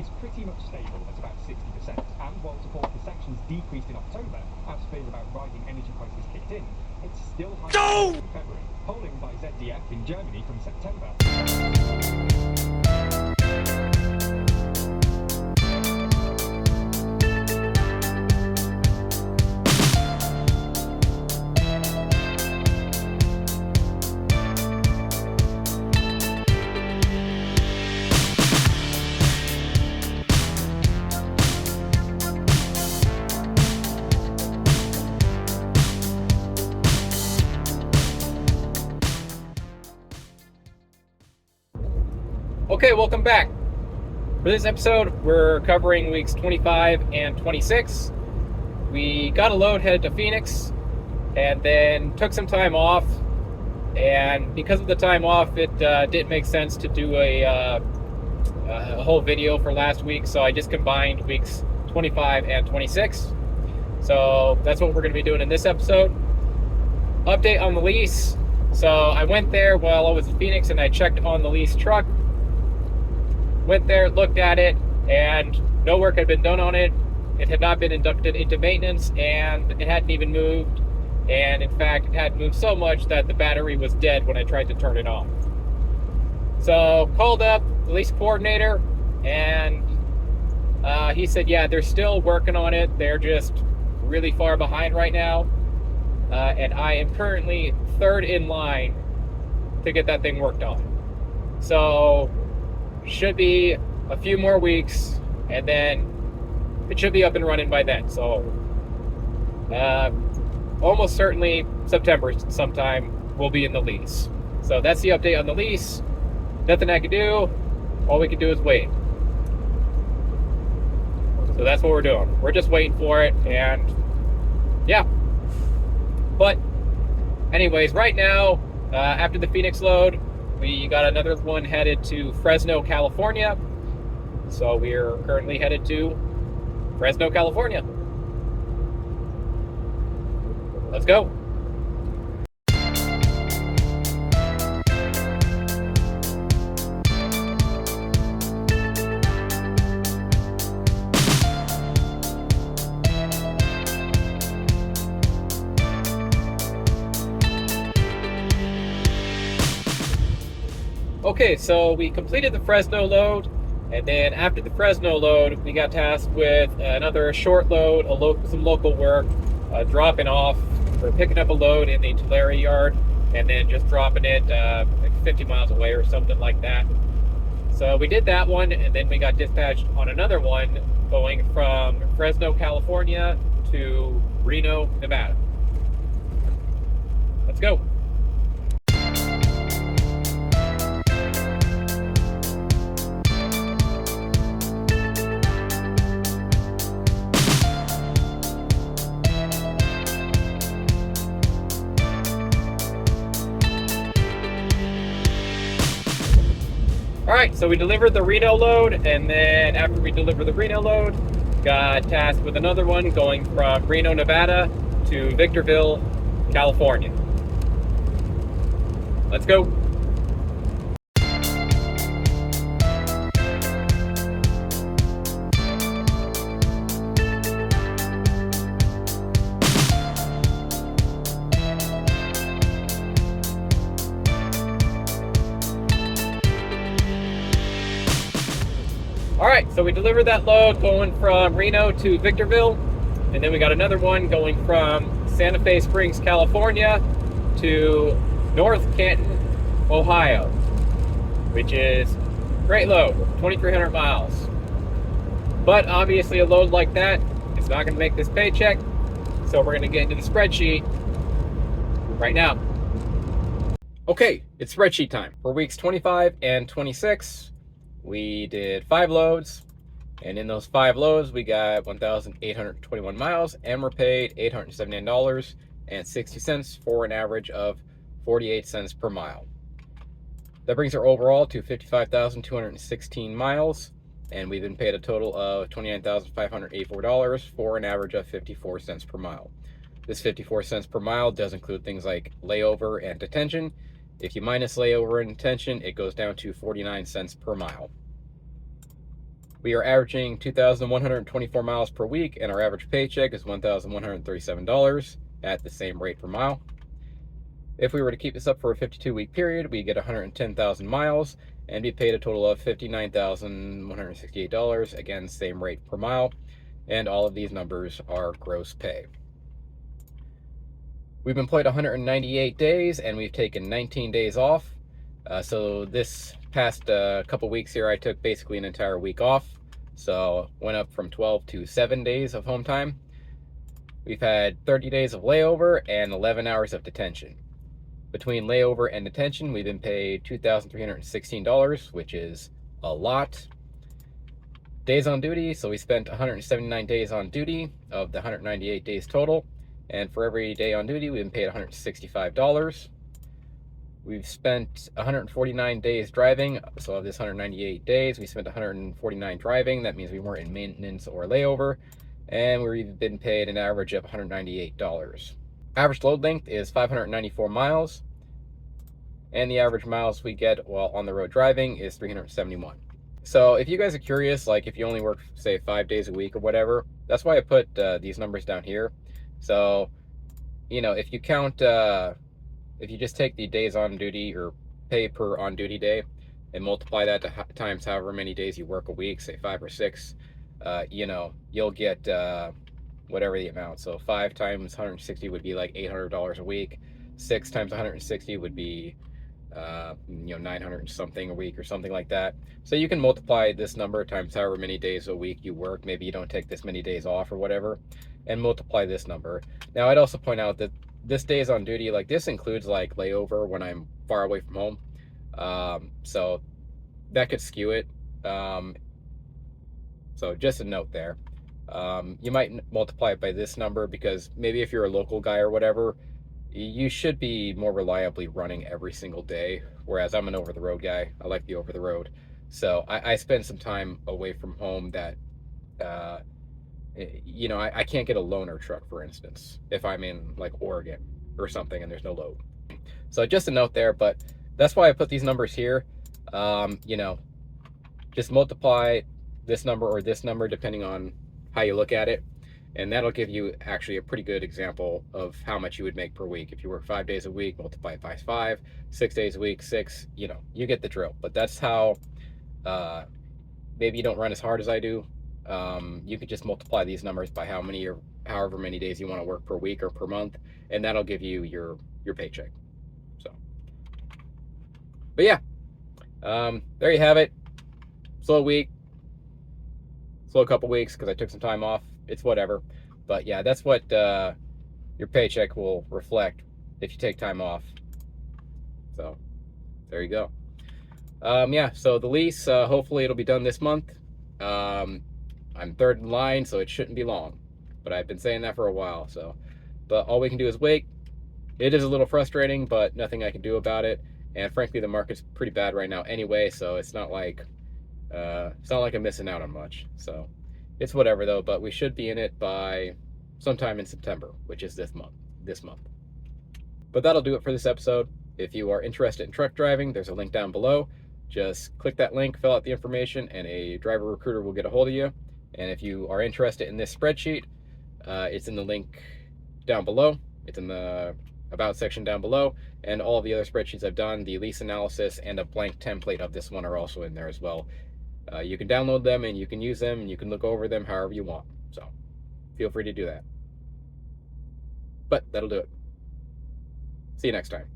is pretty much stable at about 60%, and while support for sanctions decreased in October as fears about rising energy prices kicked in, it's still higher in February. Polling by ZDF in Germany from September. Okay, welcome back. For this episode, we're covering weeks 25 and 26. We got a load headed to Phoenix and then took some time off. And because of the time off, it didn't make sense to do a whole video for last week. So I just combined weeks 25 and 26. So that's what we're going to be doing in this episode. Update on the lease. So I went there while I was in Phoenix and I checked on the lease truck. Went there, looked at it, and no work had been done on it. It had not been inducted into maintenance, and it hadn't even moved. And in fact, it hadn't moved so much that the battery was dead when I tried to turn it on. So called up the lease coordinator, and he said, yeah, they're still working on it. They're just really far behind right now. And I am currently third in line to get that thing worked on. So should be a few more weeks, and then it should be up and running by then. So almost certainly September sometime we'll be in the lease. So that's the update on the lease. Nothing I can do. All we can do is wait. So that's what we're doing. We're just waiting for it, and yeah. But anyways, right now, after the Phoenix load, we got another one headed to Fresno, California. So we are currently headed to Fresno, California. Let's go. Okay, so we completed the Fresno load, and then after the Fresno load, we got tasked with another short load, some local work, dropping off, or picking up a load in the Tulare yard, and then just dropping it like 50 miles away or something like that. So we did that one, and then we got dispatched on another one going from Fresno, California to Reno, Nevada. Let's go. Alright, so we delivered the Reno load, and then after we delivered the Reno load, got tasked with another one going from Reno, Nevada to Victorville, California. Let's go. Alright, so we delivered that load going from Reno to Victorville, and then we got another one going from Santa Fe Springs, California to North Canton, Ohio, which is a great load, 2,300 miles. But obviously a load like that is not going to make this paycheck, so we're going to get into the spreadsheet right now. Okay, it's spreadsheet time. For weeks 25 and 26, we did 5 loads, and in those 5 loads, we got 1,821 miles, and we're paid $879.60 for an average of 48 cents per mile. That brings our overall to 55,216 miles, and we've been paid a total of $29,584 for an average of 54 cents per mile. This 54 cents per mile does include things like layover and detention. If you minus layover and detention, it goes down to 49 cents per mile. We are averaging 2,124 miles per week, and our average paycheck is $1,137 at the same rate per mile. If we were to keep this up for a 52-week period, we get 110,000 miles and be paid a total of $59,168, again, same rate per mile. And all of these numbers are gross pay. We've employed 198 days, and we've taken 19 days off. So this past couple weeks here, I took basically an entire week off. So went up from 12 to 7 days of home time. We've had 30 days of layover and 11 hours of detention. Between layover and detention, we've been paid $2,316, which is a lot. Days on duty, so we spent 179 days on duty of the 198 days total. And for every day on duty, we've been paid $165. We've spent 149 days driving. So of this 198 days, we spent 149 driving. That means we weren't in maintenance or layover. And we've been paid an average of $198. Average load length is 594 miles. And the average miles we get while on the road driving is 371. So if you guys are curious, like if you only work, say, 5 days a week or whatever, that's why I put these numbers down here. So, you know, if you count, if you just take the days on duty or pay per on duty day and multiply that to times however many days you work a week, say 5 or 6, you know, you'll get whatever the amount. So 5 times 160 would be like $800 a week. 6 times 160 would be, you know, 900 something a week or something like that. So you can multiply this number times however many days a week you work. Maybe you don't take this many days off or whatever, and multiply this number. Now, I'd also point out that this days on duty, like this includes like layover when I'm far away from home. So that could skew it. So just a note there. You might multiply it by this number because maybe if you're a local guy or whatever, you should be more reliably running every single day. Whereas I'm an over-the-road guy. I like the over-the-road. So I spend some time away from home that, you know, I can't get a loaner truck, for instance, if I'm in like Oregon or something and there's no load. So just a note there, but that's why I put these numbers here. You know, just multiply this number or this number depending on how you look at it, and that'll give you actually a pretty good example of how much you would make per week. If you work 5 days a week, multiply it by 5, 6 days a week, 6, you know, you get the drill. But that's how, maybe you don't run as hard as I do. You could just multiply these numbers by how many or however many days you want to work per week or per month, and that'll give you your paycheck. So, but yeah, there you have it. Slow week, slow couple weeks because I took some time off. It's whatever, but yeah, that's what your paycheck will reflect if you take time off. So there you go. Yeah, so the lease, hopefully it'll be done this month. I'm third in line, so it shouldn't be long, but I've been saying that for a while. So, but all we can do is wait. It is a little frustrating, but nothing I can do about it. And frankly, the market's pretty bad right now anyway, so it's not like I'm missing out on much. So it's whatever though. But we should be in it by sometime in September, which is this month. But that'll do it for this episode. If you are interested in truck driving, there's a link down below. Just click that link, fill out the information, and a driver recruiter will get a hold of you. And if you are interested in this spreadsheet, it's in the link down below. It's in the About section down below. And all of the other spreadsheets I've done, the lease analysis, and a blank template of this one are also in there as well. You can download them and you can use them and you can look over them however you want. So feel free to do that. But that'll do it. See you next time.